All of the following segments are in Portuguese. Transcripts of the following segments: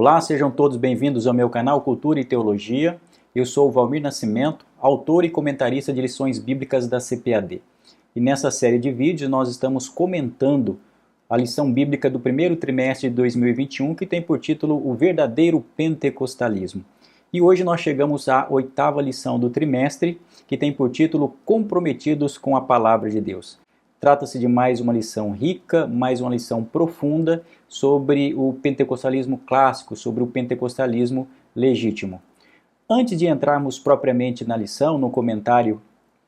Olá, sejam todos bem-vindos ao meu canal Cultura e Teologia. Eu sou o Valmir Nascimento, autor e comentarista de lições bíblicas da CPAD. E nessa série de vídeos nós estamos comentando a lição bíblica do primeiro trimestre de 2021, que tem por título O Verdadeiro Pentecostalismo. E hoje nós chegamos à 8ª lição do trimestre, que tem por título Comprometidos com a Palavra de Deus. Trata-se de mais uma lição rica, mais uma lição profunda sobre o pentecostalismo clássico, sobre o pentecostalismo legítimo. Antes de entrarmos propriamente na lição, no comentário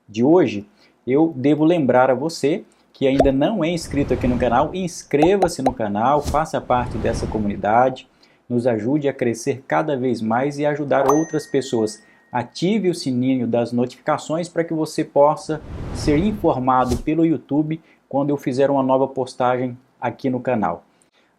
de hoje, eu devo lembrar a você que ainda não é inscrito aqui no canal, inscreva-se no canal, faça parte dessa comunidade, nos ajude a crescer cada vez mais e ajudar outras pessoas. Ative o sininho das notificações para que você possa ser informado pelo YouTube quando eu fizer uma nova postagem aqui no canal.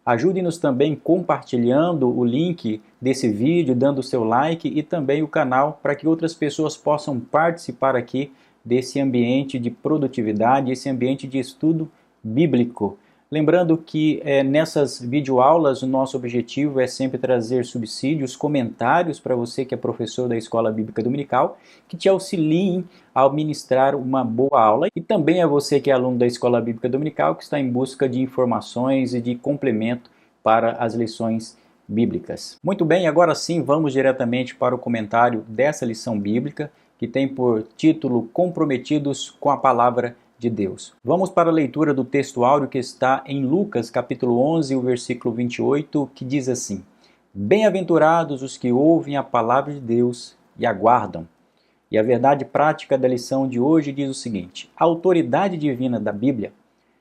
Ajude-nos também compartilhando o link desse vídeo, dando o seu like e também o canal para que outras pessoas possam participar aqui desse ambiente de produtividade, esse ambiente de estudo bíblico. Lembrando que nessas videoaulas o nosso objetivo é sempre trazer subsídios, comentários para você que é professor da Escola Bíblica Dominical, que te auxiliem a ministrar uma boa aula, e também a você que é aluno da Escola Bíblica Dominical, que está em busca de informações e de complemento para as lições bíblicas. Muito bem, agora sim vamos diretamente para o comentário dessa lição bíblica, que tem por título Comprometidos com a Palavra de Deus. Vamos para a leitura do texto áureo que está em Lucas, capítulo 11, o versículo 28, que diz assim: Bem-aventurados os que ouvem a palavra de Deus e aguardam. E a verdade prática da lição de hoje diz o seguinte: a autoridade divina da Bíblia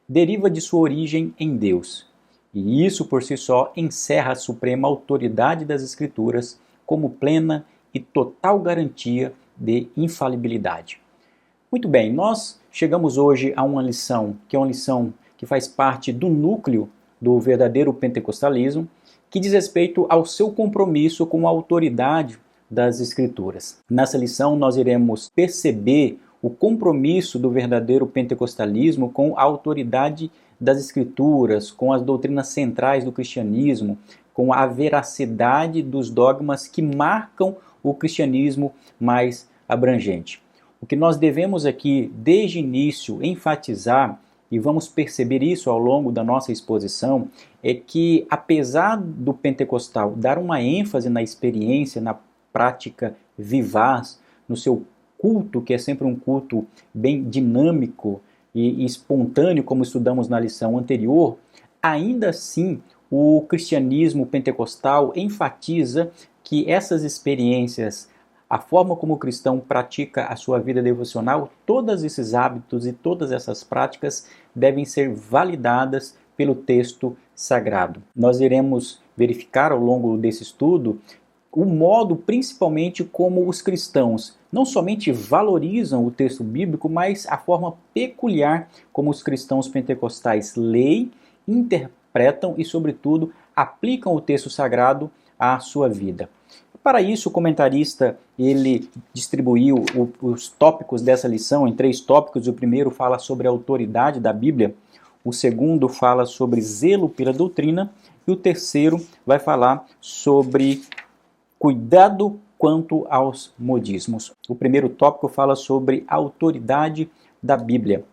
deriva de sua origem em Deus, e isso por si só encerra a suprema autoridade das Escrituras como plena e total garantia de infalibilidade. Muito bem, nós chegamos hoje a uma lição que é uma lição que faz parte do núcleo do verdadeiro pentecostalismo, que diz respeito ao seu compromisso com a autoridade das Escrituras. Nessa lição nós iremos perceber o compromisso do verdadeiro pentecostalismo com a autoridade das Escrituras, com as doutrinas centrais do cristianismo, com a veracidade dos dogmas que marcam o cristianismo mais abrangente. O que nós devemos aqui, desde o início, enfatizar, e vamos perceber isso ao longo da nossa exposição, é que, apesar do pentecostal dar uma ênfase na experiência, na prática vivaz, no seu culto, que é sempre um culto bem dinâmico e espontâneo, como estudamos na lição anterior, ainda assim o cristianismo pentecostal enfatiza que essas experiências, a forma como o cristão pratica a sua vida devocional, todos esses hábitos e todas essas práticas devem ser validadas pelo texto sagrado. Nós iremos verificar ao longo desse estudo o modo, principalmente, como os cristãos não somente valorizam o texto bíblico, mas a forma peculiar como os cristãos pentecostais leem, interpretam e, sobretudo, aplicam o texto sagrado à sua vida. Para isso, o comentarista ele distribuiu os tópicos dessa lição em 3 tópicos. O primeiro fala sobre a autoridade da Bíblia, o segundo fala sobre zelo pela doutrina e o terceiro vai falar sobre cuidado quanto aos modismos. O primeiro tópico fala sobre a autoridade da Bíblia.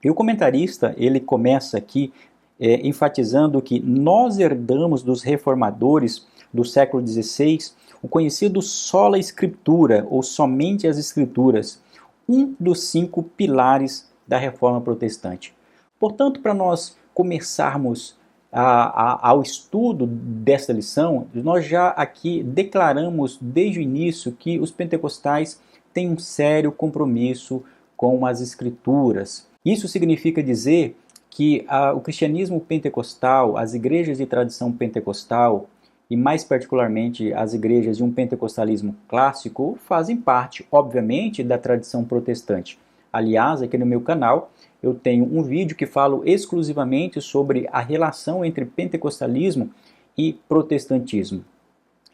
E o comentarista ele começa aqui enfatizando que nós herdamos dos reformadores do século XVI o conhecido sola escritura, ou somente as escrituras, um dos 5 pilares da reforma protestante. Portanto, para nós começarmos ao estudo desta lição, nós já aqui declaramos desde o início que os pentecostais têm um sério compromisso com as escrituras. Isso significa dizer que o cristianismo pentecostal, as igrejas de tradição pentecostal, e mais particularmente as igrejas de um pentecostalismo clássico, fazem parte, obviamente, da tradição protestante. Aliás, aqui no meu canal eu tenho um vídeo que falo exclusivamente sobre a relação entre pentecostalismo e protestantismo.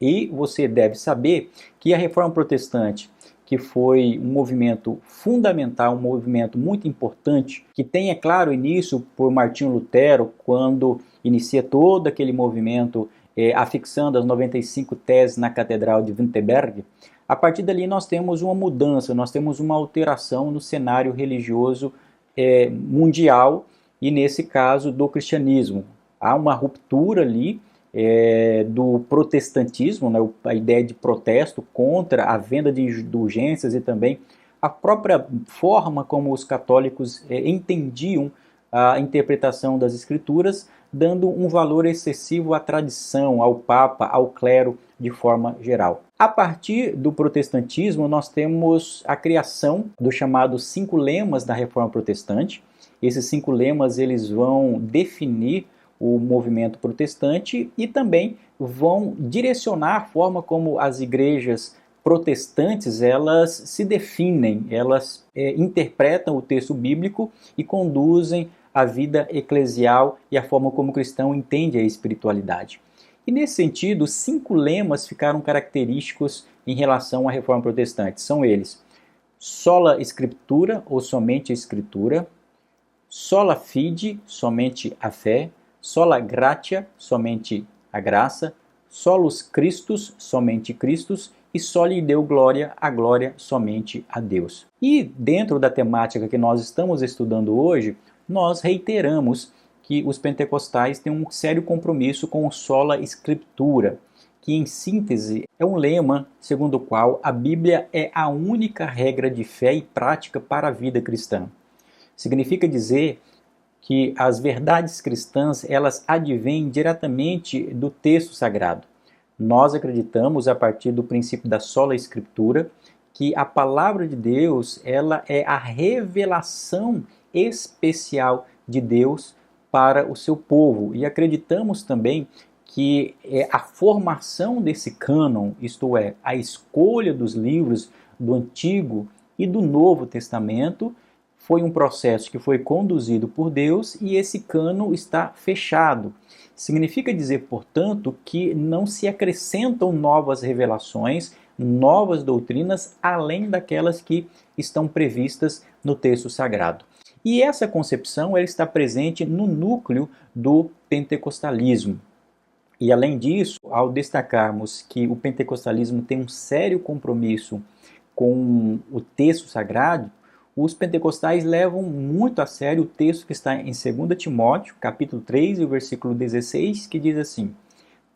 E você deve saber que a Reforma Protestante, que foi um movimento fundamental, um movimento muito importante, que tem, é claro, início por Martinho Lutero, quando inicia todo aquele movimento afixando as 95 teses na Catedral de Wittenberg, a partir dali nós temos uma mudança, nós temos uma alteração no cenário religioso mundial e, nesse caso, do cristianismo. Há uma ruptura ali do protestantismo, né, a ideia de protesto contra a venda de indulgências e também a própria forma como os católicos entendiam a interpretação das Escrituras, dando um valor excessivo à tradição, ao Papa, ao clero de forma geral. A partir do protestantismo, nós temos a criação dos chamados 5 lemas da Reforma Protestante. Esses 5 lemas eles vão definir o movimento protestante e também vão direcionar a forma como as igrejas protestantes elas se definem, elas interpretam o texto bíblico e conduzem a vida eclesial e a forma como o cristão entende a espiritualidade. E nesse sentido, 5 lemas ficaram característicos em relação à Reforma Protestante. São eles: sola scriptura, ou somente a Escritura; sola fide, somente a fé; sola gratia, somente a graça; solus Christus, somente Cristo; e soli Deo gloria, a glória somente a Deus. E dentro da temática que nós estamos estudando hoje, nós reiteramos que os pentecostais têm um sério compromisso com o sola scriptura, que em síntese é um lema segundo o qual a Bíblia é a única regra de fé e prática para a vida cristã. Significa dizer que as verdades cristãs elas advêm diretamente do texto sagrado. Nós acreditamos, a partir do princípio da sola escritura, que a palavra de Deus ela é a revelação especial de Deus para o seu povo. E acreditamos também que a formação desse cânon, isto é, a escolha dos livros do Antigo e do Novo Testamento, foi um processo que foi conduzido por Deus e esse cânon está fechado. Significa dizer, portanto, que não se acrescentam novas revelações, novas doutrinas, além daquelas que estão previstas no texto sagrado. E essa concepção ela está presente no núcleo do pentecostalismo. E além disso, ao destacarmos que o pentecostalismo tem um sério compromisso com o texto sagrado, os pentecostais levam muito a sério o texto que está em 2 Timóteo, capítulo 3, e o versículo 16, que diz assim: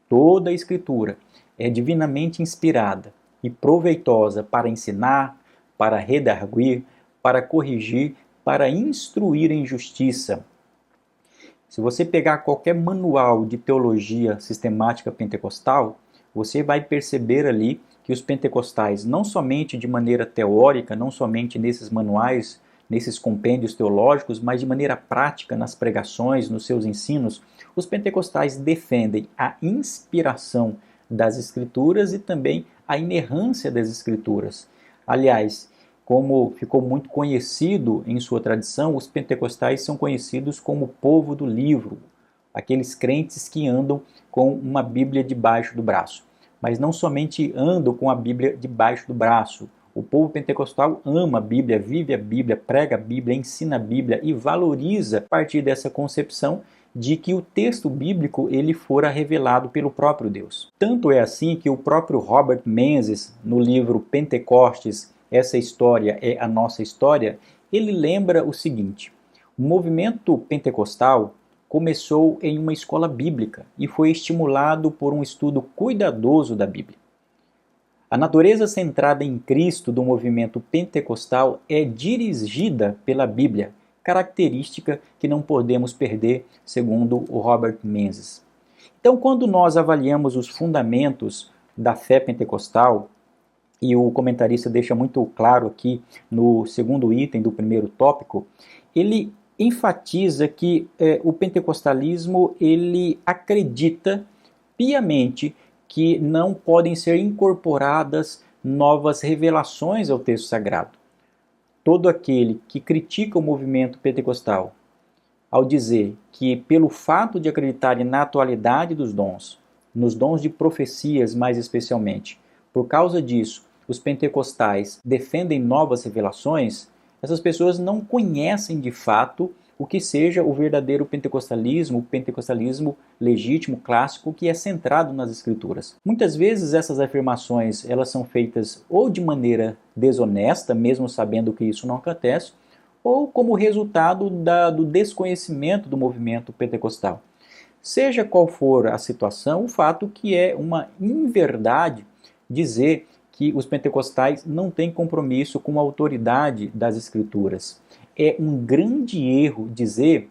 toda a Escritura é divinamente inspirada e proveitosa para ensinar, para redarguir, para corrigir, para instruir em justiça. Se você pegar qualquer manual de teologia sistemática pentecostal, você vai perceber ali que os pentecostais, não somente de maneira teórica, não somente nesses manuais, nesses compêndios teológicos, mas de maneira prática nas pregações, nos seus ensinos, os pentecostais defendem a inspiração das Escrituras e também a inerrância das Escrituras. Aliás, como ficou muito conhecido em sua tradição, os pentecostais são conhecidos como o povo do livro, aqueles crentes que andam com uma Bíblia debaixo do braço. Mas não somente andam com a Bíblia debaixo do braço. O povo pentecostal ama a Bíblia, vive a Bíblia, prega a Bíblia, ensina a Bíblia e valoriza a partir dessa concepção de que o texto bíblico ele fora revelado pelo próprio Deus. Tanto é assim que o próprio Robert Menzies, no livro Pentecostes, Essa História é a Nossa História, ele lembra o seguinte: o movimento pentecostal começou em uma escola bíblica e foi estimulado por um estudo cuidadoso da Bíblia. A natureza centrada em Cristo do movimento pentecostal é dirigida pela Bíblia, característica que não podemos perder, segundo o Robert Menzies. Então, quando nós avaliamos os fundamentos da fé pentecostal, e o comentarista deixa muito claro aqui no segundo item do primeiro tópico, ele enfatiza que o pentecostalismo ele acredita piamente que não podem ser incorporadas novas revelações ao texto sagrado. Todo aquele que critica o movimento pentecostal, ao dizer que pelo fato de acreditarem na atualidade dos dons, nos dons de profecias mais especialmente, por causa disso, os pentecostais defendem novas revelações, essas pessoas não conhecem de fato o que seja o verdadeiro pentecostalismo, o pentecostalismo legítimo, clássico, que é centrado nas Escrituras. Muitas vezes essas afirmações elas são feitas ou de maneira desonesta, mesmo sabendo que isso não acontece, ou como resultado do desconhecimento do movimento pentecostal. Seja qual for a situação, o fato que é uma inverdade dizer que os pentecostais não têm compromisso com a autoridade das Escrituras. É um grande erro dizer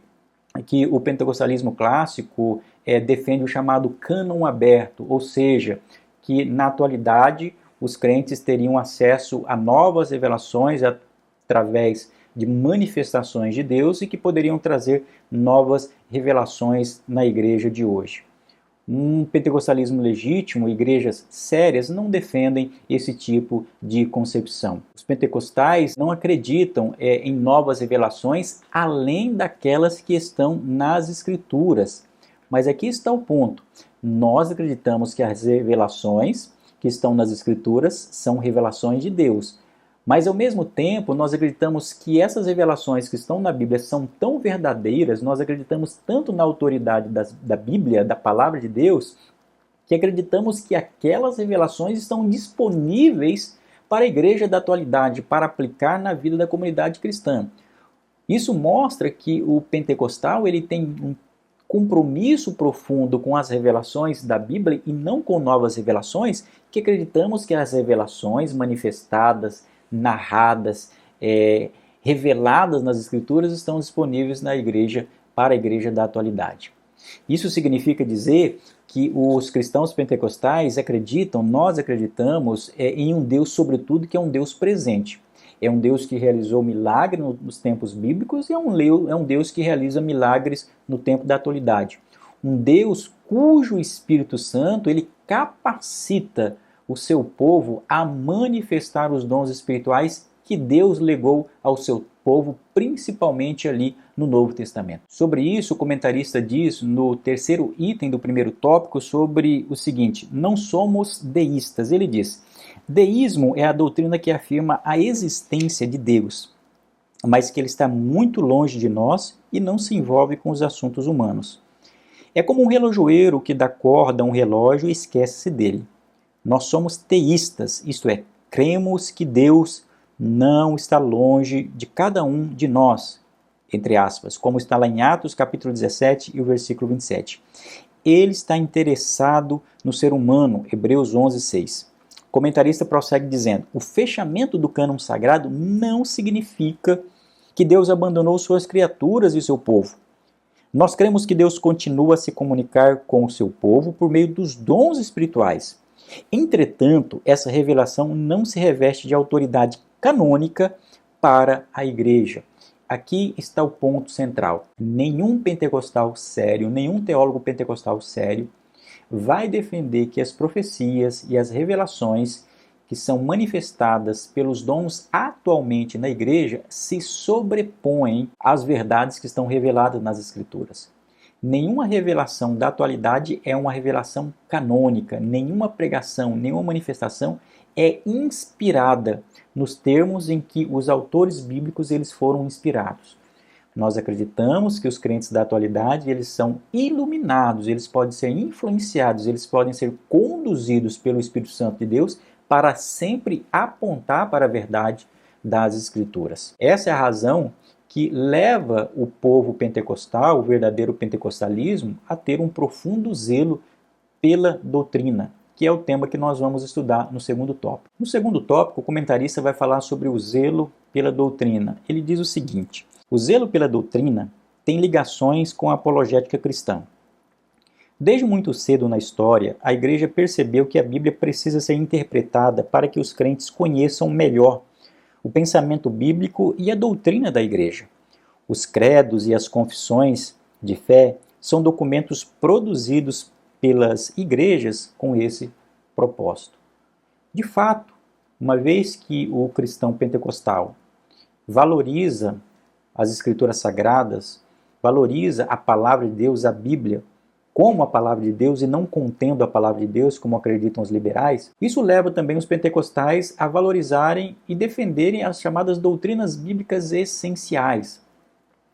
que o pentecostalismo clássico defende o chamado cânon aberto, ou seja, que na atualidade os crentes teriam acesso a novas revelações através de manifestações de Deus e que poderiam trazer novas revelações na igreja de hoje. Um pentecostalismo legítimo, igrejas sérias, não defendem esse tipo de concepção. Os pentecostais não acreditam em novas revelações além daquelas que estão nas Escrituras. Mas aqui está o ponto. Nós acreditamos que as revelações que estão nas Escrituras são revelações de Deus. Mas, ao mesmo tempo, nós acreditamos que essas revelações que estão na Bíblia são tão verdadeiras, nós acreditamos tanto na autoridade da Bíblia, da Palavra de Deus, que acreditamos que aquelas revelações estão disponíveis para a igreja da atualidade, para aplicar na vida da comunidade cristã. Isso mostra que o pentecostal ele tem um compromisso profundo com as revelações da Bíblia e não com novas revelações, que acreditamos que as revelações manifestadas, narradas, reveladas nas Escrituras estão disponíveis na igreja, para a igreja da atualidade. Isso significa dizer que os cristãos pentecostais acreditam, nós acreditamos, em um Deus sobretudo que é um Deus presente. É um Deus que realizou milagres nos tempos bíblicos e é um Deus que realiza milagres no tempo da atualidade. Um Deus cujo Espírito Santo ele capacita o seu povo a manifestar os dons espirituais que Deus legou ao seu povo, principalmente ali no Novo Testamento. Sobre isso, o comentarista diz no terceiro item do primeiro tópico sobre o seguinte: não somos deístas. Ele diz: deísmo é a doutrina que afirma a existência de Deus, mas que ele está muito longe de nós e não se envolve com os assuntos humanos. É como um relojoeiro que dá corda a um relógio e esquece-se dele. Nós somos teístas, isto é, cremos que Deus não está longe de cada um de nós, entre aspas, como está lá em Atos capítulo 17 e o versículo 27. Ele está interessado no ser humano, Hebreus 11:6. O comentarista prossegue dizendo: o fechamento do cânon sagrado não significa que Deus abandonou suas criaturas e seu povo. Nós cremos que Deus continua a se comunicar com o seu povo por meio dos dons espirituais. Entretanto, essa revelação não se reveste de autoridade canônica para a igreja. Aqui está o ponto central. Nenhum pentecostal sério, nenhum teólogo pentecostal sério vai defender que as profecias e as revelações que são manifestadas pelos dons atualmente na igreja se sobrepõem às verdades que estão reveladas nas Escrituras. Nenhuma revelação da atualidade é uma revelação canônica, nenhuma pregação, nenhuma manifestação é inspirada nos termos em que os autores bíblicos eles foram inspirados. Nós acreditamos que os crentes da atualidade eles são iluminados, eles podem ser influenciados, eles podem ser conduzidos pelo Espírito Santo de Deus para sempre apontar para a verdade das Escrituras. Essa é a razão que leva o povo pentecostal, o verdadeiro pentecostalismo, a ter um profundo zelo pela doutrina, que é o tema que nós vamos estudar no segundo tópico. No segundo tópico, o comentarista vai falar sobre o zelo pela doutrina. Ele diz o seguinte: o zelo pela doutrina tem ligações com a apologética cristã. Desde muito cedo na história, a igreja percebeu que a Bíblia precisa ser interpretada para que os crentes conheçam melhor o pensamento bíblico e a doutrina da igreja. Os credos e as confissões de fé são documentos produzidos pelas igrejas com esse propósito. De fato, uma vez que o cristão pentecostal valoriza as escrituras sagradas, valoriza a palavra de Deus, a Bíblia, como a palavra de Deus e não contendo a palavra de Deus, como acreditam os liberais, isso leva também os pentecostais a valorizarem e defenderem as chamadas doutrinas bíblicas essenciais.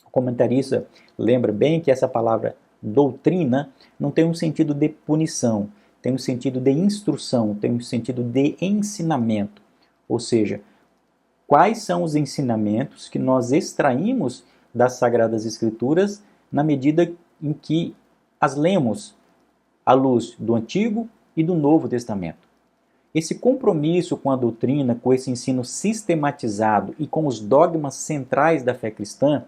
O comentarista lembra bem que essa palavra doutrina não tem um sentido de punição, tem um sentido de instrução, tem um sentido de ensinamento. Ou seja, quais são os ensinamentos que nós extraímos das Sagradas Escrituras na medida em que as lemos à luz do Antigo e do Novo Testamento. Esse compromisso com a doutrina, com esse ensino sistematizado e com os dogmas centrais da fé cristã,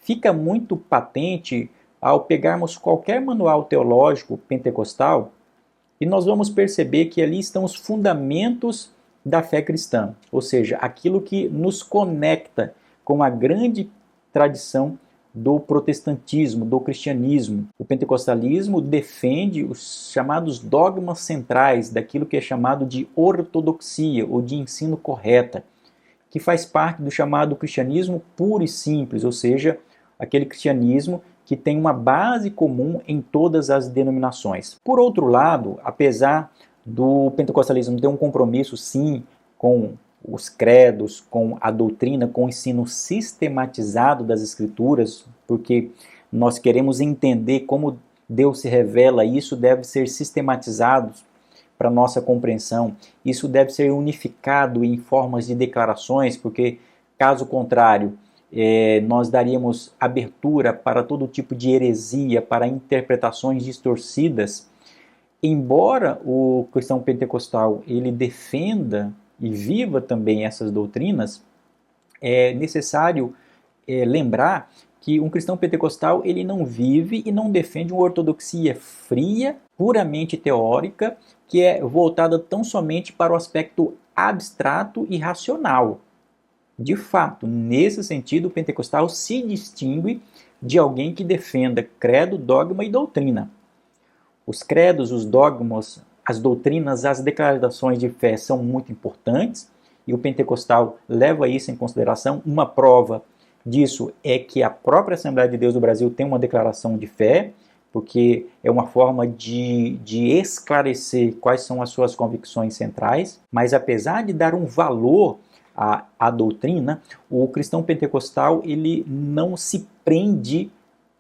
fica muito patente ao pegarmos qualquer manual teológico pentecostal e nós vamos perceber que ali estão os fundamentos da fé cristã, ou seja, aquilo que nos conecta com a grande tradição do protestantismo, do cristianismo. O pentecostalismo defende os chamados dogmas centrais daquilo que é chamado de ortodoxia ou de ensino correta, que faz parte do chamado cristianismo puro e simples, ou seja, aquele cristianismo que tem uma base comum em todas as denominações. Por outro lado, apesar do pentecostalismo ter um compromisso, sim, com os credos, com a doutrina, com o ensino sistematizado das Escrituras, porque nós queremos entender como Deus se revela, e isso deve ser sistematizado para nossa compreensão, isso deve ser unificado em formas de declarações, porque, caso contrário, nós daríamos abertura para todo tipo de heresia, para interpretações distorcidas. Embora o cristão pentecostal ele defenda e viva também essas doutrinas, é necessário lembrar que um cristão pentecostal ele não vive e não defende uma ortodoxia fria, puramente teórica, que é voltada tão somente para o aspecto abstrato e racional. De fato, nesse sentido, o pentecostal se distingue de alguém que defenda credo, dogma e doutrina. Os credos, os dogmas, as doutrinas, as declarações de fé são muito importantes e o pentecostal leva isso em consideração. Uma prova disso é que a própria Assembleia de Deus do Brasil tem uma declaração de fé, porque é uma forma de esclarecer quais são as suas convicções centrais, mas apesar de dar um valor à doutrina, o cristão pentecostal ele não se prende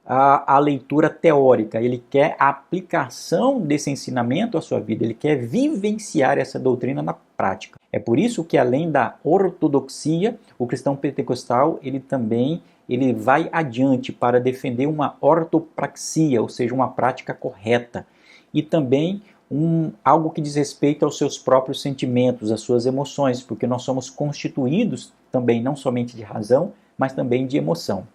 à leitura teórica, ele quer a aplicação desse ensinamento à sua vida, ele quer vivenciar essa doutrina na prática. É por isso que, além da ortodoxia, o cristão pentecostal ele também vai adiante para defender uma ortopraxia, ou seja, uma prática correta, e também algo que diz respeito aos seus próprios sentimentos, às suas emoções, porque nós somos constituídos também não somente de razão, mas também de emoção.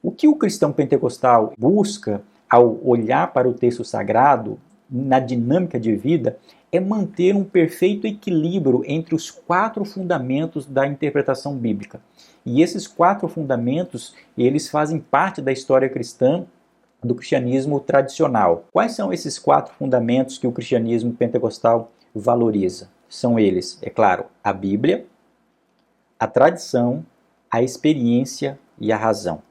O que o cristão pentecostal busca ao olhar para o texto sagrado, na dinâmica de vida, é manter um perfeito equilíbrio entre os 4 fundamentos da interpretação bíblica. E esses 4 fundamentos, eles fazem parte da história cristã, do cristianismo tradicional. Quais são esses 4 fundamentos que o cristianismo pentecostal valoriza? São eles, é claro, a Bíblia, a tradição, a experiência e a razão.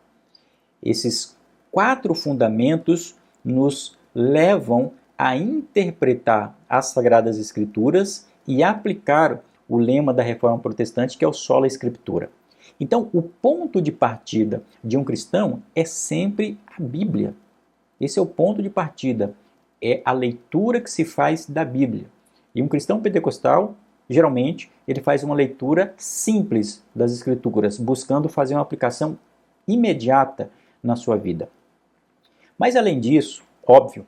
Esses 4 fundamentos nos levam a interpretar as Sagradas Escrituras e aplicar o lema da Reforma Protestante, que é o sola Scriptura. Então, o ponto de partida de um cristão é sempre a Bíblia. Esse é o ponto de partida, é a leitura que se faz da Bíblia. E um cristão pentecostal, geralmente, ele faz uma leitura simples das Escrituras, buscando fazer uma aplicação imediata na sua vida. Mas, além disso, óbvio,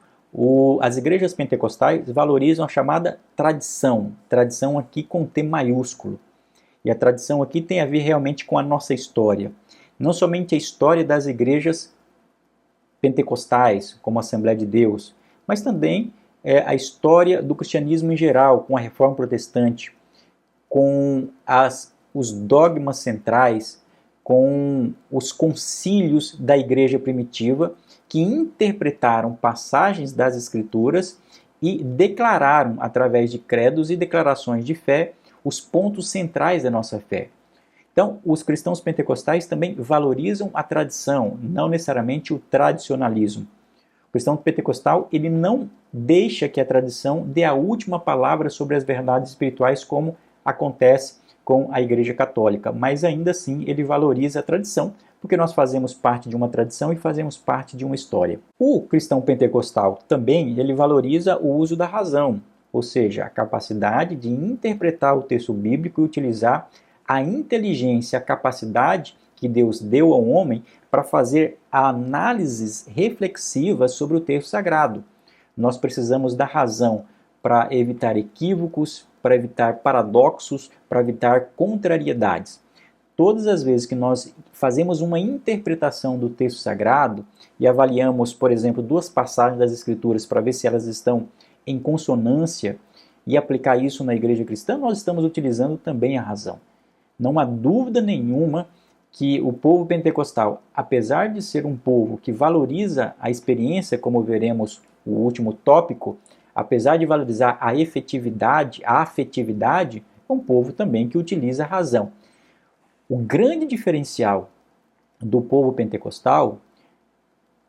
as igrejas pentecostais valorizam a chamada tradição aqui com T maiúsculo. E a tradição aqui tem a ver realmente com a nossa história. Não somente a história das igrejas pentecostais, como a Assembleia de Deus, mas também a história do cristianismo em geral, com a Reforma Protestante, com os dogmas centrais, com os concílios da igreja primitiva, que interpretaram passagens das Escrituras e declararam, através de credos e declarações de fé, os pontos centrais da nossa fé. Então, os cristãos pentecostais também valorizam a tradição, não necessariamente o tradicionalismo. O cristão pentecostal ele não deixa que a tradição dê a última palavra sobre as verdades espirituais, como acontece com a Igreja Católica, mas ainda assim ele valoriza a tradição, porque nós fazemos parte de uma tradição e fazemos parte de uma história. O cristão pentecostal também, ele valoriza o uso da razão, ou seja, a capacidade de interpretar o texto bíblico e utilizar a inteligência, a capacidade que Deus deu ao homem para fazer análises reflexivas sobre o texto sagrado. Nós precisamos da razão para evitar equívocos, para evitar paradoxos, para evitar contrariedades. Todas as vezes que nós fazemos uma interpretação do texto sagrado e avaliamos, por exemplo, duas passagens das Escrituras para ver se elas estão em consonância e aplicar isso na igreja cristã, nós estamos utilizando também a razão. Não há dúvida nenhuma que o povo pentecostal, apesar de ser um povo que valoriza a experiência, como veremos no último tópico, apesar de valorizar a efetividade, a afetividade, é um povo também que utiliza a razão. O grande diferencial do povo pentecostal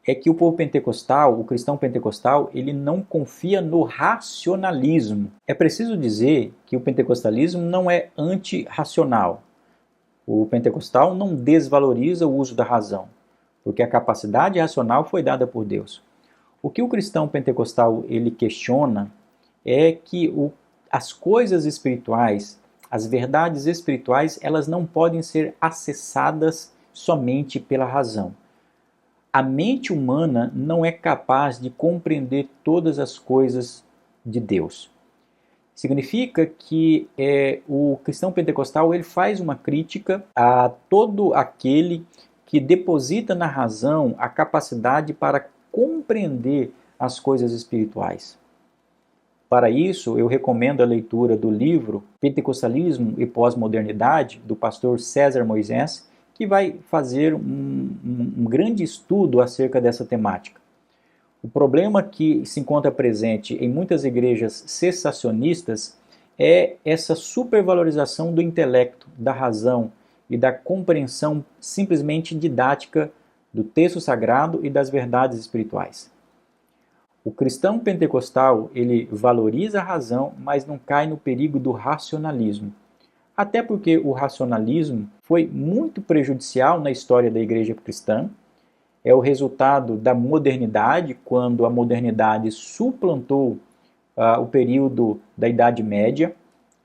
é que o povo pentecostal, o cristão pentecostal, ele não confia no racionalismo. É preciso dizer que o pentecostalismo não é antirracional. O pentecostal não desvaloriza o uso da razão, porque a capacidade racional foi dada por Deus. O que o cristão pentecostal ele questiona é que as coisas espirituais, as verdades espirituais, elas não podem ser acessadas somente pela razão. A mente humana não é capaz de compreender todas as coisas de Deus. Significa que o cristão pentecostal ele faz uma crítica a todo aquele que deposita na razão a capacidade para compreender as coisas espirituais. Para isso, eu recomendo a leitura do livro Pentecostalismo e Pós-Modernidade, do pastor César Moisés, que vai fazer um grande estudo acerca dessa temática. O problema que se encontra presente em muitas igrejas cessacionistas é essa supervalorização do intelecto, da razão e da compreensão simplesmente didática do texto sagrado e das verdades espirituais. O cristão pentecostal, ele valoriza a razão, mas não cai no perigo do racionalismo. Até porque o racionalismo foi muito prejudicial na história da igreja cristã. É o resultado da modernidade, quando a modernidade suplantou o período da Idade Média,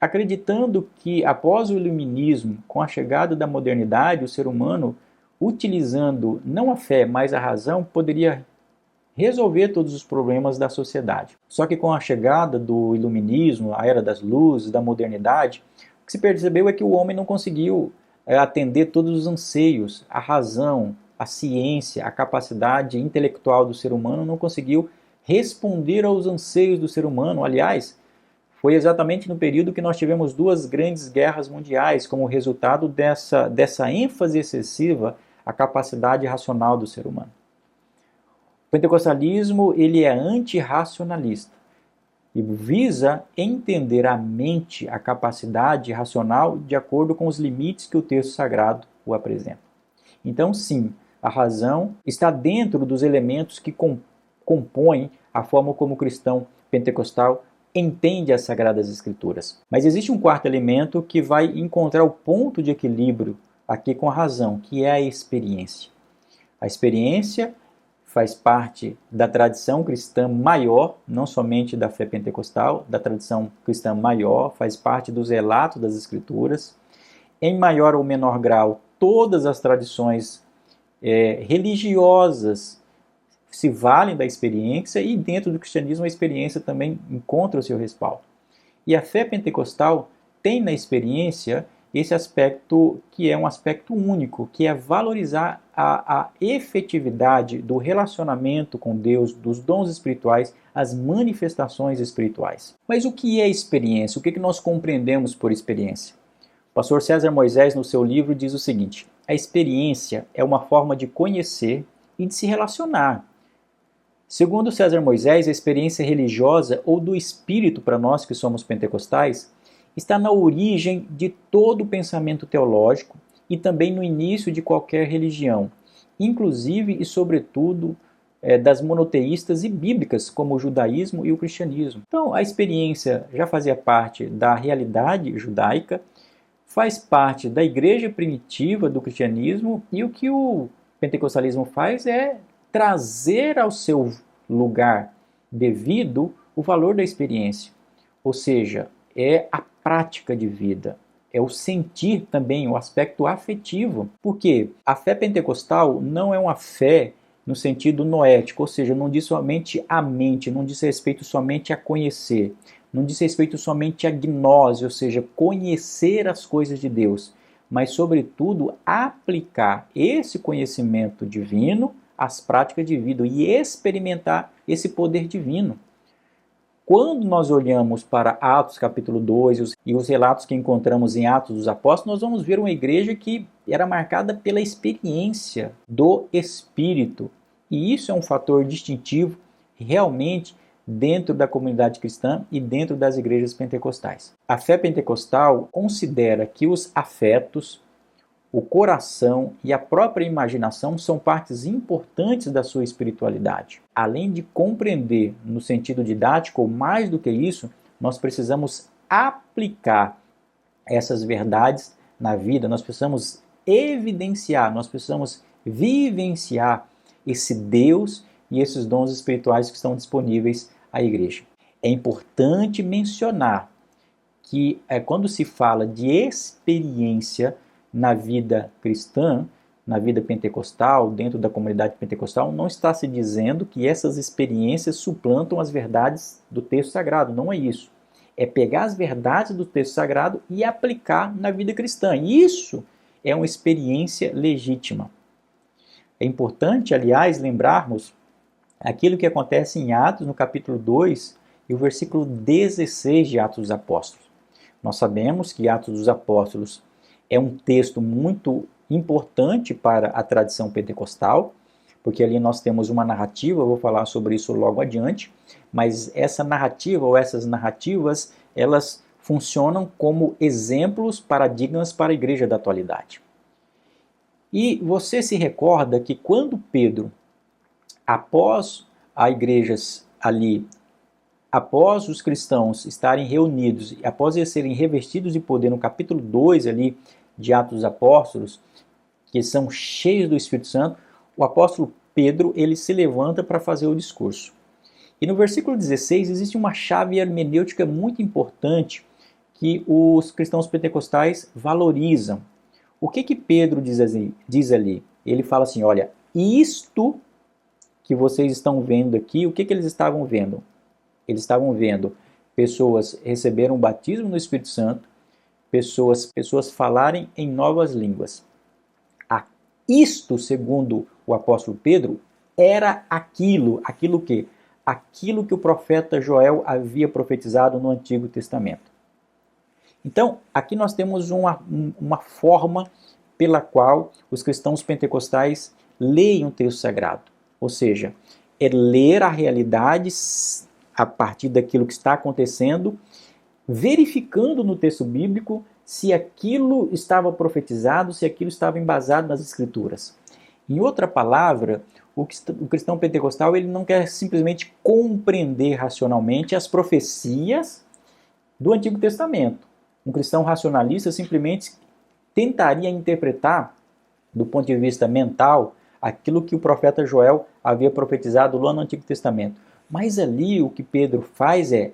acreditando que após o iluminismo, com a chegada da modernidade, o ser humano, utilizando não a fé, mas a razão, poderia resolver todos os problemas da sociedade. Só que com a chegada do iluminismo, a era das luzes, da modernidade, o que se percebeu é que o homem não conseguiu atender todos os anseios, a razão, a ciência, a capacidade intelectual do ser humano não conseguiu responder aos anseios do ser humano. Aliás, foi exatamente no período que nós tivemos duas grandes guerras mundiais como resultado dessa ênfase excessiva à capacidade racional do ser humano. O pentecostalismo ele é antirracionalista e visa entender a mente, a capacidade racional de acordo com os limites que o texto sagrado o apresenta. Então, sim, a razão está dentro dos elementos que compõem a forma como o cristão pentecostal entende as Sagradas Escrituras. Mas existe um quarto elemento que vai encontrar o ponto de equilíbrio aqui com a razão, que é a experiência. A experiência faz parte da tradição cristã maior, não somente da fé pentecostal, da tradição cristã maior, faz parte dos relatos das Escrituras. Em maior ou menor grau, todas as tradições religiosas se valem da experiência e dentro do cristianismo a experiência também encontra o seu respaldo. E a fé pentecostal tem na experiência esse aspecto que é um aspecto único, que é valorizar a efetividade do relacionamento com Deus, dos dons espirituais, as manifestações espirituais. Mas o que é experiência? O que nós compreendemos por experiência? O pastor César Moisés, no seu livro, diz o seguinte: a experiência é uma forma de conhecer e de se relacionar. Segundo César Moisés, a experiência religiosa ou do espírito para nós que somos pentecostais está na origem de todo o pensamento teológico e também no início de qualquer religião, inclusive e sobretudo das monoteístas e bíblicas, como o judaísmo e o cristianismo. Então, a experiência já fazia parte da realidade judaica, faz parte da igreja primitiva do cristianismo, e o que o pentecostalismo faz é trazer ao seu lugar devido o valor da experiência. Ou seja, é a prática de vida, é o sentir também, o aspecto afetivo. Porque a fé pentecostal não é uma fé no sentido noético, ou seja, não diz somente a mente, não diz respeito somente a conhecer, não diz respeito somente à gnose, ou seja, conhecer as coisas de Deus, mas, sobretudo, aplicar esse conhecimento divino às práticas de vida e experimentar esse poder divino. Quando nós olhamos para Atos capítulo 2 e os relatos que encontramos em Atos dos Apóstolos, nós vamos ver uma igreja que era marcada pela experiência do Espírito. E isso é um fator distintivo realmente dentro da comunidade cristã e dentro das igrejas pentecostais. A fé pentecostal considera que os afetos, o coração e a própria imaginação são partes importantes da sua espiritualidade. Além de compreender no sentido didático, ou mais do que isso, nós precisamos aplicar essas verdades na vida, nós precisamos evidenciar, nós precisamos vivenciar esse Deus e esses dons espirituais que estão disponíveis à igreja. É importante mencionar que quando se fala de experiência na vida cristã, na vida pentecostal, dentro da comunidade pentecostal, não está se dizendo que essas experiências suplantam as verdades do texto sagrado, não é isso. É pegar as verdades do texto sagrado e aplicar na vida cristã. Isso é uma experiência legítima. É importante, aliás, lembrarmos aquilo que acontece em Atos, no capítulo 2 e o versículo 16 de Atos dos Apóstolos. Nós sabemos que Atos dos Apóstolos é um texto muito importante para a tradição pentecostal, porque ali nós temos uma narrativa, eu vou falar sobre isso logo adiante, mas essa narrativa ou essas narrativas, elas funcionam como exemplos, paradigmas para a igreja da atualidade. E você se recorda que quando Pedro, após a igreja ali, após os cristãos estarem reunidos, após eles serem revestidos de poder, no capítulo 2 ali de Atos dos Apóstolos, que são cheios do Espírito Santo, o apóstolo Pedro, ele se levanta para fazer o discurso. E no versículo 16 existe uma chave hermenêutica muito importante que os cristãos pentecostais valorizam. O que Pedro diz ali? Ele fala assim, olha, isto que vocês estão vendo aqui, o que eles estavam vendo? Eles estavam vendo pessoas receberam o batismo no Espírito Santo, pessoas falarem em novas línguas. Isto, segundo o apóstolo Pedro, era aquilo que o profeta Joel havia profetizado no Antigo Testamento. Então, aqui nós temos uma forma pela qual os cristãos pentecostais leem o texto sagrado. Ou seja, é ler a realidade a partir daquilo que está acontecendo, verificando no texto bíblico se aquilo estava profetizado, se aquilo estava embasado nas Escrituras. Em outra palavra, o cristão pentecostal ele não quer simplesmente compreender racionalmente as profecias do Antigo Testamento. Um cristão racionalista simplesmente tentaria interpretar, do ponto de vista mental, aquilo que o profeta Joel havia profetizado lá no Antigo Testamento. Mas ali o que Pedro faz é,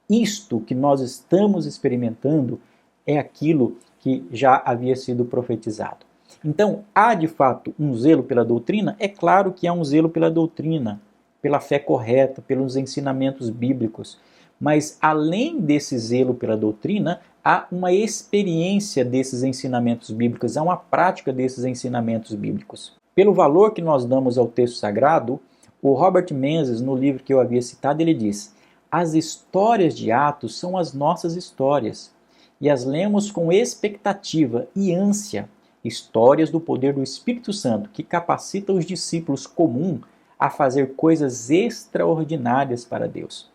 isto que nós estamos experimentando é aquilo que já havia sido profetizado. Então, há de fato um zelo pela doutrina? É claro que há um zelo pela doutrina, pela fé correta, pelos ensinamentos bíblicos. Mas, além desse zelo pela doutrina, há uma experiência desses ensinamentos bíblicos, há uma prática desses ensinamentos bíblicos. Pelo valor que nós damos ao texto sagrado, o Robert Menzies, no livro que eu havia citado, ele diz: as histórias de Atos são as nossas histórias, e as lemos com expectativa e ânsia, histórias do poder do Espírito Santo que capacita os discípulos comuns a fazer coisas extraordinárias para Deus.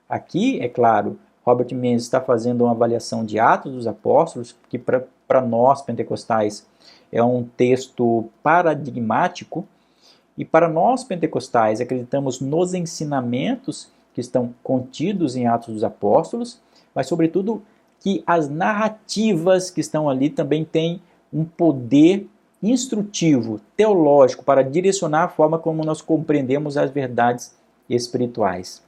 Aqui, é claro, Robert Menzies está fazendo uma avaliação de Atos dos Apóstolos, que para nós pentecostais é um texto paradigmático, e para nós pentecostais acreditamos nos ensinamentos que estão contidos em Atos dos Apóstolos, mas sobretudo que as narrativas que estão ali também têm um poder instrutivo, teológico, para direcionar a forma como nós compreendemos as verdades espirituais.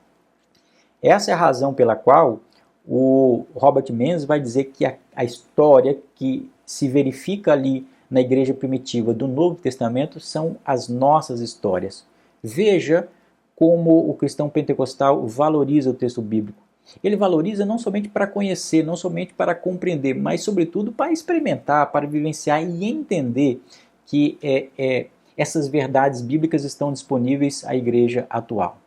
Essa é a razão pela qual o Robert Menzies vai dizer que a história que se verifica ali na igreja primitiva do Novo Testamento são as nossas histórias. Veja como o cristão pentecostal valoriza o texto bíblico. Ele valoriza não somente para conhecer, não somente para compreender, mas sobretudo para experimentar, para vivenciar e entender que essas verdades bíblicas estão disponíveis à igreja atual.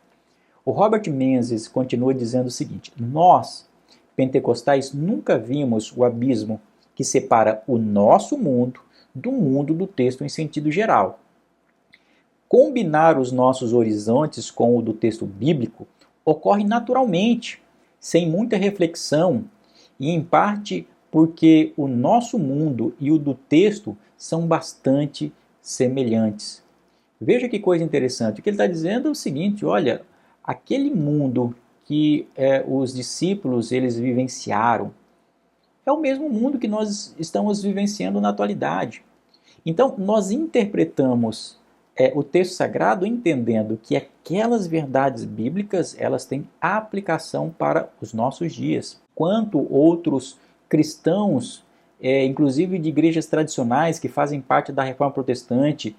O Robert Menzies continua dizendo o seguinte: nós, pentecostais, nunca vimos o abismo que separa o nosso mundo do mundo do texto em sentido geral. Combinar os nossos horizontes com o do texto bíblico ocorre naturalmente, sem muita reflexão, e em parte porque o nosso mundo e o do texto são bastante semelhantes. Veja que coisa interessante. O que ele está dizendo é o seguinte: olha, aquele mundo que os discípulos eles vivenciaram é o mesmo mundo que nós estamos vivenciando na atualidade. Então, nós interpretamos o texto sagrado entendendo que aquelas verdades bíblicas elas têm aplicação para os nossos dias. Quanto outros cristãos, inclusive de igrejas tradicionais que fazem parte da Reforma Protestante,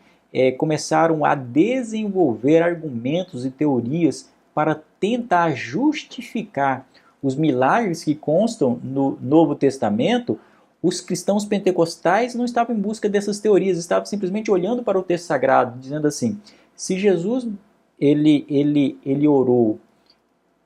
começaram a desenvolver argumentos e teorias para tentar justificar os milagres que constam no Novo Testamento. Os cristãos pentecostais não estavam em busca dessas teorias, estavam simplesmente olhando para o texto sagrado, dizendo assim: se Jesus ele orou,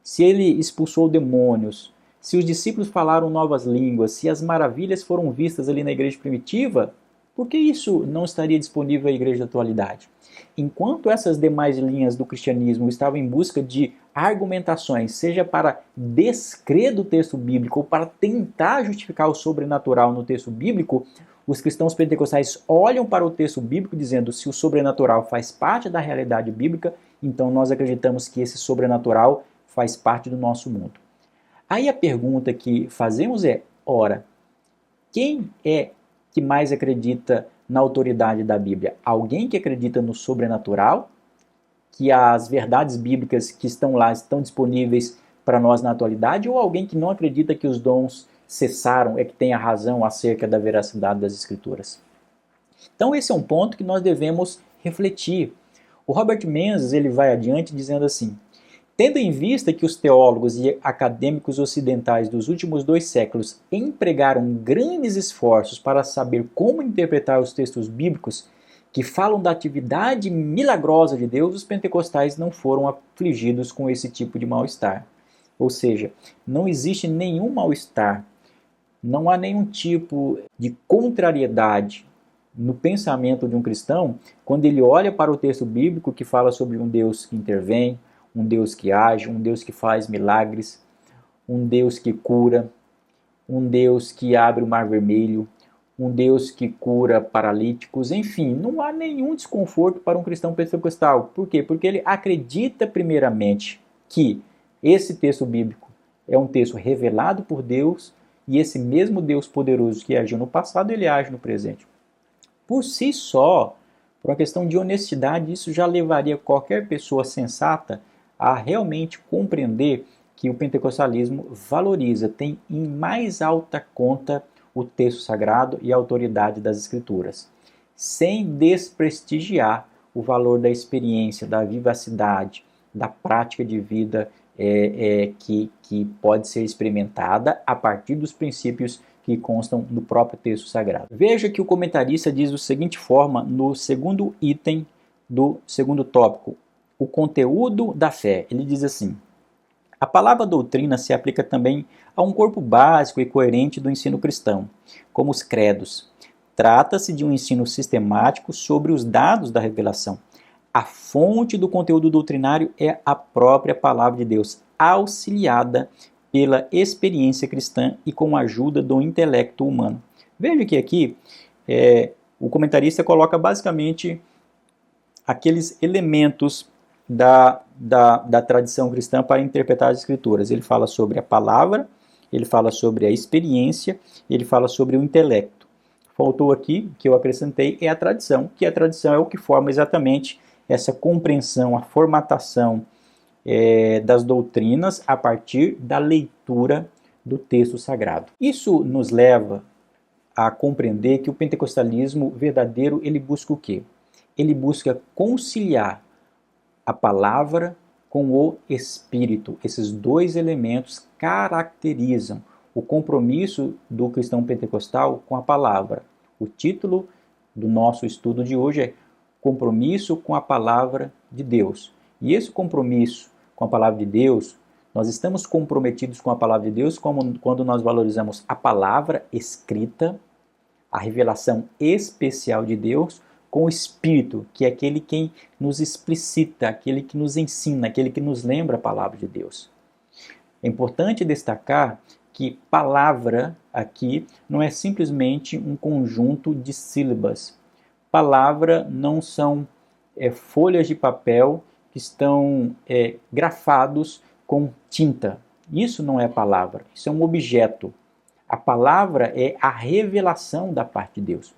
se ele expulsou demônios, se os discípulos falaram novas línguas, se as maravilhas foram vistas ali na igreja primitiva, por que isso não estaria disponível à igreja da atualidade? Enquanto essas demais linhas do cristianismo estavam em busca de argumentações, seja para descrer do texto bíblico ou para tentar justificar o sobrenatural no texto bíblico, os cristãos pentecostais olham para o texto bíblico dizendo: se o sobrenatural faz parte da realidade bíblica, então nós acreditamos que esse sobrenatural faz parte do nosso mundo. Aí a pergunta que fazemos é: ora, quem é que mais acredita na autoridade da Bíblia? Alguém que acredita no sobrenatural, que as verdades bíblicas que estão lá estão disponíveis para nós na atualidade, ou alguém que não acredita que os dons cessaram, que tem a razão acerca da veracidade das Escrituras? Então esse é um ponto que nós devemos refletir. O Robert Menzies ele vai adiante dizendo assim: tendo em vista que os teólogos e acadêmicos ocidentais dos últimos 2 séculos empregaram grandes esforços para saber como interpretar os textos bíblicos que falam da atividade milagrosa de Deus, os pentecostais não foram afligidos com esse tipo de mal-estar. Ou seja, não existe nenhum mal-estar, não há nenhum tipo de contrariedade no pensamento de um cristão quando ele olha para o texto bíblico que fala sobre um Deus que intervém, um Deus que age, um Deus que faz milagres, um Deus que cura, um Deus que abre o mar vermelho, um Deus que cura paralíticos, enfim, não há nenhum desconforto para um cristão pentecostal. Por quê? Porque ele acredita primeiramente que esse texto bíblico é um texto revelado por Deus e esse mesmo Deus poderoso que agiu no passado, ele age no presente. Por si só, por uma questão de honestidade, isso já levaria qualquer pessoa sensata a realmente compreender que o pentecostalismo valoriza, tem em mais alta conta o texto sagrado e a autoridade das Escrituras, sem desprestigiar o valor da experiência, da vivacidade, da prática de vida que pode ser experimentada a partir dos princípios que constam no próprio texto sagrado. Veja que o comentarista diz da seguinte forma no segundo item do segundo tópico: o conteúdo da fé. Ele diz assim: a palavra doutrina se aplica também a um corpo básico e coerente do ensino cristão, como os credos. Trata-se de um ensino sistemático sobre os dados da revelação. A fonte do conteúdo doutrinário é a própria palavra de Deus, auxiliada pela experiência cristã e com a ajuda do intelecto humano. Veja que aqui o comentarista coloca basicamente aqueles elementos da tradição cristã para interpretar as Escrituras. Ele fala sobre a palavra, ele fala sobre a experiência, ele fala sobre o intelecto. Faltou aqui, que eu acrescentei, é a tradição, que a tradição é o que forma exatamente essa compreensão, a formatação das doutrinas a partir da leitura do texto sagrado. Isso nos leva a compreender que o pentecostalismo verdadeiro, ele busca o quê? Ele busca conciliar a palavra com o Espírito. Esses dois elementos caracterizam o compromisso do cristão pentecostal com a palavra. O título do nosso estudo de hoje é Compromisso com a Palavra de Deus. E esse compromisso com a Palavra de Deus, nós estamos comprometidos com a Palavra de Deus quando nós valorizamos a palavra escrita, a revelação especial de Deus, com o Espírito, que é aquele quem nos explicita, aquele que nos ensina, aquele que nos lembra a palavra de Deus. É importante destacar que palavra aqui não é simplesmente um conjunto de sílabas. Palavra não são folhas de papel que estão grafados com tinta. Isso não é palavra, isso é um objeto. A palavra é a revelação da parte de Deus.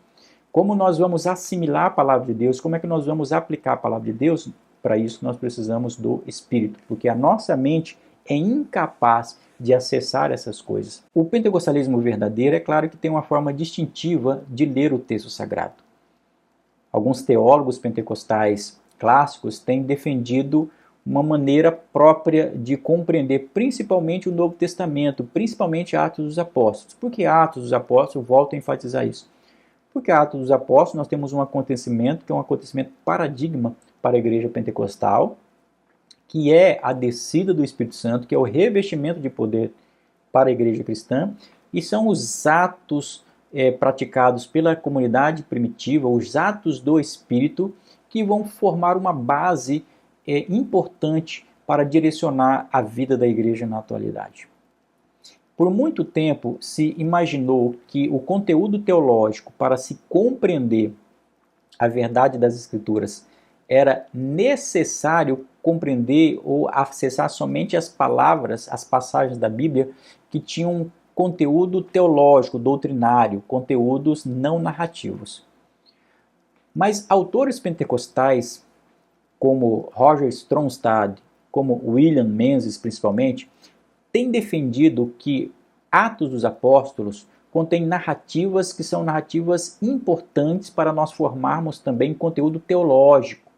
Como nós vamos assimilar a palavra de Deus? Como é que nós vamos aplicar a palavra de Deus? Para isso nós precisamos do Espírito, porque a nossa mente é incapaz de acessar essas coisas. O pentecostalismo verdadeiro é claro que tem uma forma distintiva de ler o texto sagrado. Alguns teólogos pentecostais clássicos têm defendido uma maneira própria de compreender principalmente o Novo Testamento, principalmente Atos dos Apóstolos. Por que Atos dos Apóstolos? Volto a enfatizar isso. Porque Atos dos Apóstolos nós temos um acontecimento que é um acontecimento paradigma para a igreja pentecostal, que é a descida do Espírito Santo, que é o revestimento de poder para a igreja cristã, e são os atos praticados pela comunidade primitiva, os atos do Espírito, que vão formar uma base importante para direcionar a vida da igreja na atualidade. Por muito tempo se imaginou que o conteúdo teológico para se compreender a verdade das Escrituras era necessário compreender ou acessar somente as palavras, as passagens da Bíblia que tinham conteúdo teológico, doutrinário, conteúdos não narrativos. Mas autores pentecostais, como Roger Stronstad, como William Menzies principalmente, tem defendido que Atos dos Apóstolos contém narrativas que são narrativas importantes para nós formarmos também conteúdo teológico.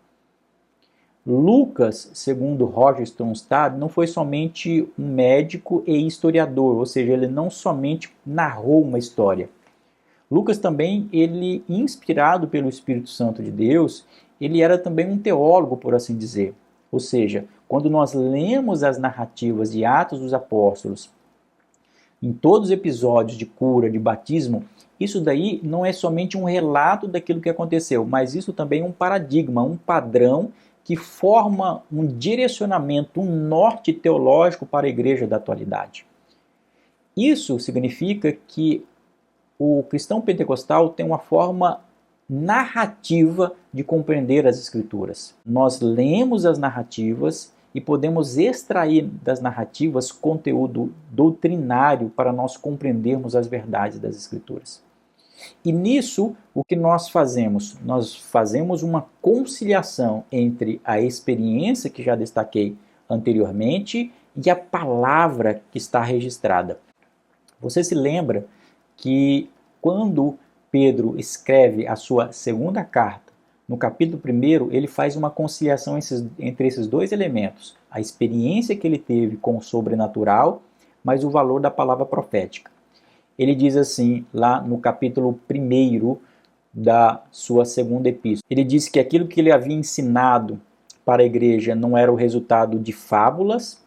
Lucas, segundo Roger Stronstad, não foi somente um médico e historiador, ou seja, ele não somente narrou uma história. Lucas também, ele inspirado pelo Espírito Santo de Deus, ele era também um teólogo, por assim dizer. Ou seja, quando nós lemos as narrativas de Atos dos Apóstolos, em todos os episódios de cura, de batismo, isso daí não é somente um relato daquilo que aconteceu, mas isso também é um paradigma, um padrão que forma um direcionamento, um norte teológico para a igreja da atualidade. Isso significa que o cristão pentecostal tem uma forma narrativa de compreender as Escrituras. Nós lemos as narrativas e podemos extrair das narrativas conteúdo doutrinário para nós compreendermos as verdades das Escrituras. E nisso, o que nós fazemos? Nós fazemos uma conciliação entre a experiência que já destaquei anteriormente e a palavra que está registrada. Você se lembra que quando Pedro escreve a sua segunda carta, no capítulo 1, ele faz uma conciliação entre esses dois elementos, a experiência que ele teve com o sobrenatural, mas o valor da palavra profética. Ele diz assim, lá no capítulo 1 da sua segunda epístola, ele diz que aquilo que ele havia ensinado para a igreja não era o resultado de fábulas,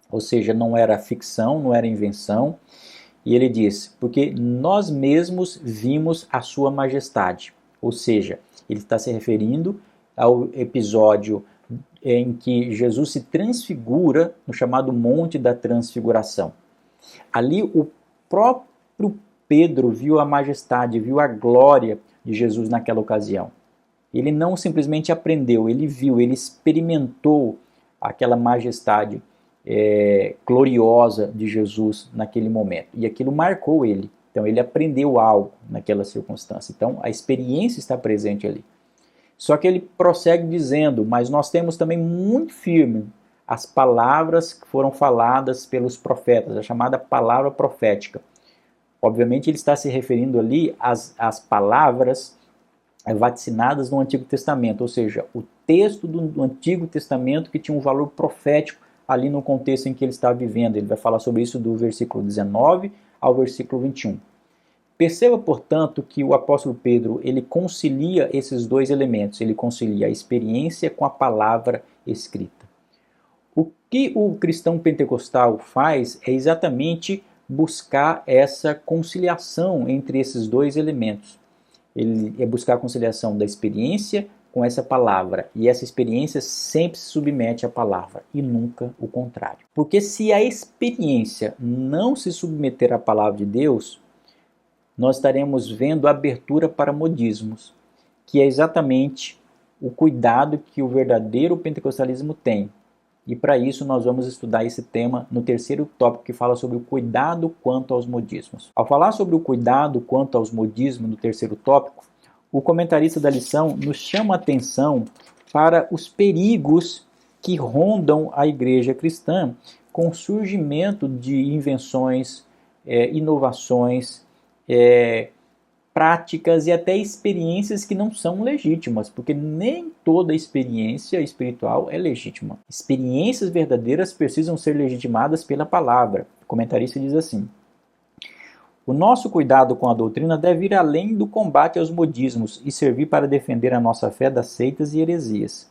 ou seja, não era ficção, não era invenção. E ele diz, porque nós mesmos vimos a sua majestade. Ou seja, ele está se referindo ao episódio em que Jesus se transfigura no chamado Monte da Transfiguração. Ali o próprio Pedro viu a majestade, viu a glória de Jesus naquela ocasião. Ele não simplesmente aprendeu, ele viu, ele experimentou aquela majestade gloriosa de Jesus naquele momento. E aquilo marcou ele. Então ele aprendeu algo naquela circunstância. Então a experiência está presente ali. Só que ele prossegue dizendo, mas nós temos também muito firme as palavras que foram faladas pelos profetas, a chamada palavra profética. Obviamente ele está se referindo ali às palavras vaticinadas no Antigo Testamento, ou seja, o texto do Antigo Testamento que tinha um valor profético ali no contexto em que ele estava vivendo. Ele vai falar sobre isso do versículo 19 ao versículo 21. Perceba, portanto, que o apóstolo Pedro ele concilia esses dois elementos, ele concilia a experiência com a palavra escrita. O que o cristão pentecostal faz é exatamente buscar essa conciliação entre esses dois elementos. Ele é buscar a conciliação da experiência com essa palavra, e essa experiência sempre se submete à palavra, e nunca o contrário. Porque se a experiência não se submeter à palavra de Deus, nós estaremos vendo abertura para modismos, que é exatamente o cuidado que o verdadeiro pentecostalismo tem. E para isso nós vamos estudar esse tema no terceiro tópico, que fala sobre o cuidado quanto aos modismos. Ao falar sobre o cuidado quanto aos modismos no terceiro tópico, o comentarista da lição nos chama a atenção para os perigos que rondam a igreja cristã com o surgimento de invenções, inovações, práticas e até experiências que não são legítimas, porque nem toda experiência espiritual é legítima. Experiências verdadeiras precisam ser legitimadas pela palavra. O comentarista diz assim: o nosso cuidado com a doutrina deve ir além do combate aos modismos e servir para defender a nossa fé das seitas e heresias,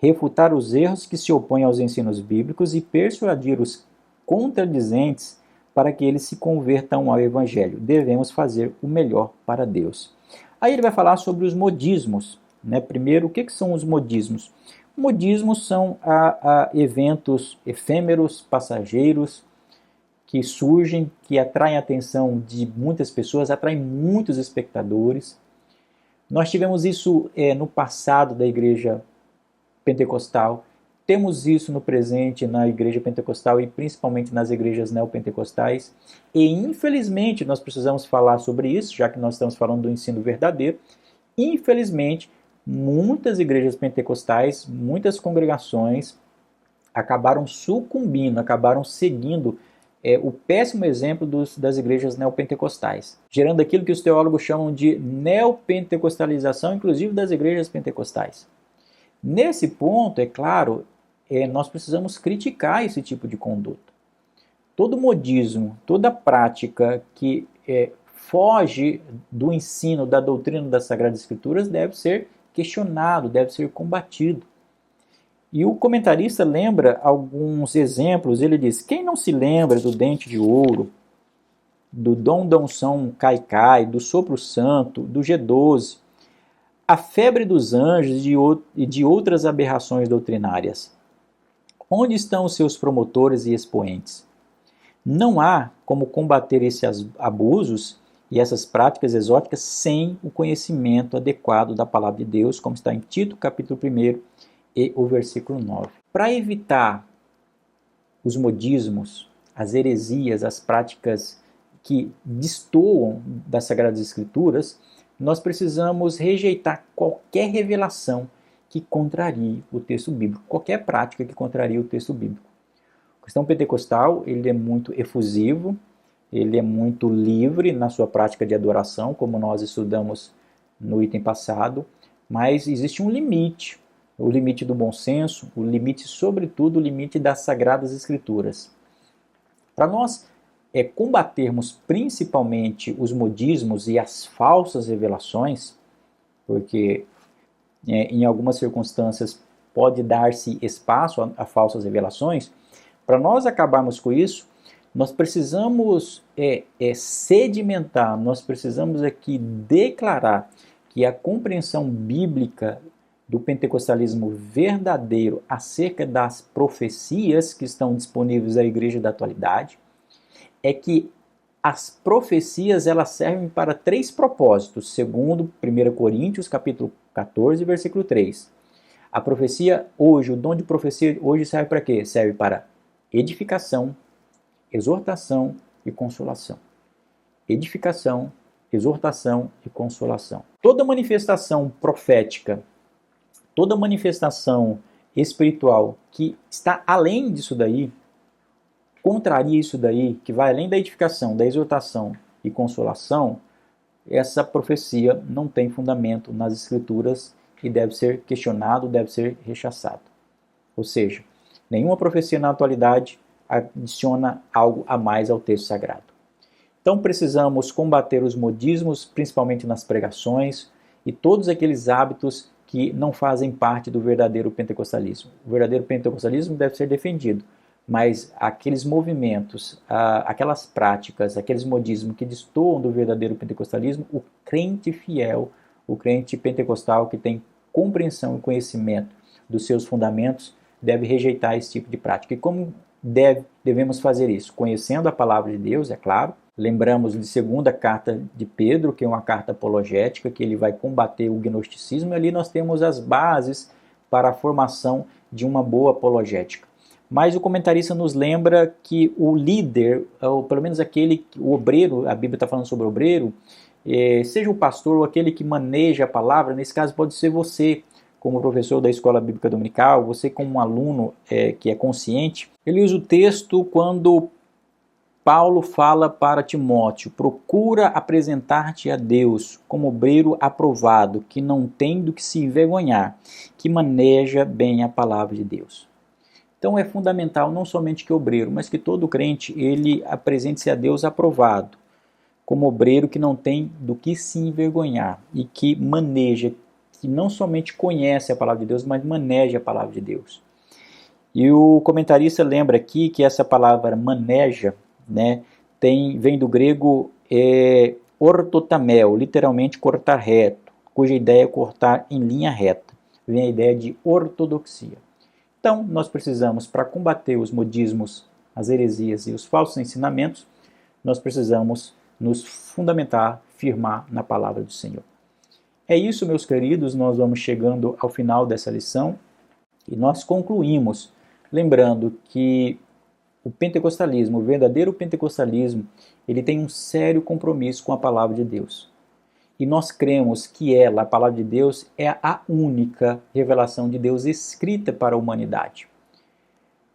refutar os erros que se opõem aos ensinos bíblicos e persuadir os contradizentes para que eles se convertam ao Evangelho. Devemos fazer o melhor para Deus. Aí ele vai falar sobre os modismos. Primeiro, o que são os modismos? Modismos são eventos efêmeros, passageiros, que surgem, que atraem a atenção de muitas pessoas, atraem muitos espectadores. Nós tivemos isso no passado da igreja pentecostal. Temos isso no presente na igreja pentecostal e principalmente nas igrejas neopentecostais. E infelizmente nós precisamos falar sobre isso, já que nós estamos falando do ensino verdadeiro. Infelizmente, muitas igrejas pentecostais, muitas congregações acabaram sucumbindo, acabaram seguindo o péssimo exemplo das igrejas neopentecostais, gerando aquilo que os teólogos chamam de neopentecostalização, inclusive das igrejas pentecostais. Nesse ponto, é claro, nós precisamos criticar esse tipo de conduta. Todo modismo, toda prática que foge do ensino, da doutrina das Sagradas Escrituras deve ser questionado, deve ser combatido. E o comentarista lembra alguns exemplos. Ele diz: quem não se lembra do dente de ouro, do Dom São Caicai, do sopro santo, do G12, a febre dos anjos e de outras aberrações doutrinárias? Onde estão os seus promotores e expoentes? Não há como combater esses abusos e essas práticas exóticas sem o conhecimento adequado da palavra de Deus, como está em Tito, capítulo 1 e o versículo 9. Para evitar os modismos, as heresias, as práticas que destoam das Sagradas Escrituras, nós precisamos rejeitar qualquer revelação que contrarie o texto bíblico, qualquer prática que contrarie o texto bíblico. O cristão pentecostal, ele é muito efusivo, ele é muito livre na sua prática de adoração, como nós estudamos no item passado, mas existe um limite, o limite do bom senso, o limite, sobretudo, o limite das Sagradas Escrituras. Para nós combatermos principalmente os modismos e as falsas revelações, porque em algumas circunstâncias pode dar-se espaço a falsas revelações, para nós acabarmos com isso, nós precisamos sedimentar, nós precisamos aqui declarar que a compreensão bíblica do pentecostalismo verdadeiro acerca das profecias que estão disponíveis à igreja da atualidade é que as profecias elas servem para 3 propósitos, segundo 1 Coríntios capítulo 14, versículo 3. A profecia hoje, o dom de profecia hoje serve para quê? Serve para edificação, exortação e consolação. Edificação, exortação e consolação. Toda manifestação profética, toda manifestação espiritual que está além disso daí, contraria isso daí, que vai além da edificação, da exortação e consolação, essa profecia não tem fundamento nas Escrituras e deve ser questionado, deve ser rechaçado. Ou seja, nenhuma profecia na atualidade adiciona algo a mais ao texto sagrado. Então precisamos combater os modismos, principalmente nas pregações, e todos aqueles hábitos que não fazem parte do verdadeiro pentecostalismo. O verdadeiro pentecostalismo deve ser defendido, mas aqueles movimentos, aquelas práticas, aqueles modismos que destoam do verdadeiro pentecostalismo, o crente fiel, o crente pentecostal que tem compreensão e conhecimento dos seus fundamentos, deve rejeitar esse tipo de prática. E como devemos fazer isso? Conhecendo a palavra de Deus, é claro. Lembramos de segunda carta de Pedro, que é uma carta apologética, que ele vai combater o gnosticismo, e ali nós temos as bases para a formação de uma boa apologética. Mas o comentarista nos lembra que o líder, ou pelo menos o obreiro, a Bíblia está falando sobre o obreiro, seja o pastor ou aquele que maneja a palavra, nesse caso pode ser você, como professor da Escola Bíblica Dominical, você como um aluno que é consciente. Ele usa o texto quando Paulo fala para Timóteo: procura apresentar-te a Deus como obreiro aprovado, que não tem do que se envergonhar, que maneja bem a palavra de Deus. Então é fundamental não somente que o obreiro, mas que todo crente ele apresente-se a Deus aprovado, como obreiro que não tem do que se envergonhar e que maneja, que não somente conhece a palavra de Deus, mas maneja a palavra de Deus. E o comentarista lembra aqui que essa palavra maneja, né, vem do grego ortotamel, literalmente cortar reto, cuja ideia é cortar em linha reta. Vem a ideia de ortodoxia. Então, nós precisamos, para combater os modismos, as heresias e os falsos ensinamentos, nós precisamos nos fundamentar, firmar na palavra do Senhor. É isso, meus queridos, nós vamos chegando ao final dessa lição e nós concluímos lembrando que o pentecostalismo, o verdadeiro pentecostalismo, ele tem um sério compromisso com a palavra de Deus. E nós cremos que ela, a palavra de Deus, é a única revelação de Deus escrita para a humanidade.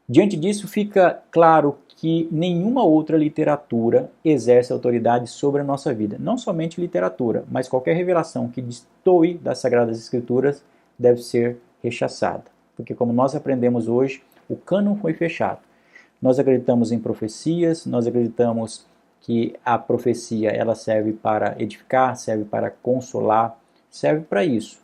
Diante disso, fica claro que nenhuma outra literatura exerce autoridade sobre a nossa vida. Não somente literatura, mas qualquer revelação que destoe das Sagradas Escrituras deve ser rechaçada. Porque como nós aprendemos hoje, o cânon foi fechado. Nós acreditamos em profecias, nós acreditamos que a profecia ela serve para edificar, serve para consolar, serve para isso,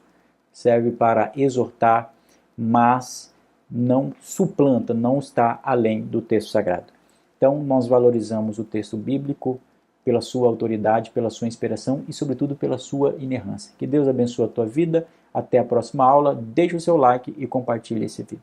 serve para exortar, mas não suplanta, não está além do texto sagrado. Então nós valorizamos o texto bíblico pela sua autoridade, pela sua inspiração e sobretudo pela sua inerrância. Que Deus abençoe a tua vida. Até a próxima aula. Deixe o seu like e compartilhe esse vídeo.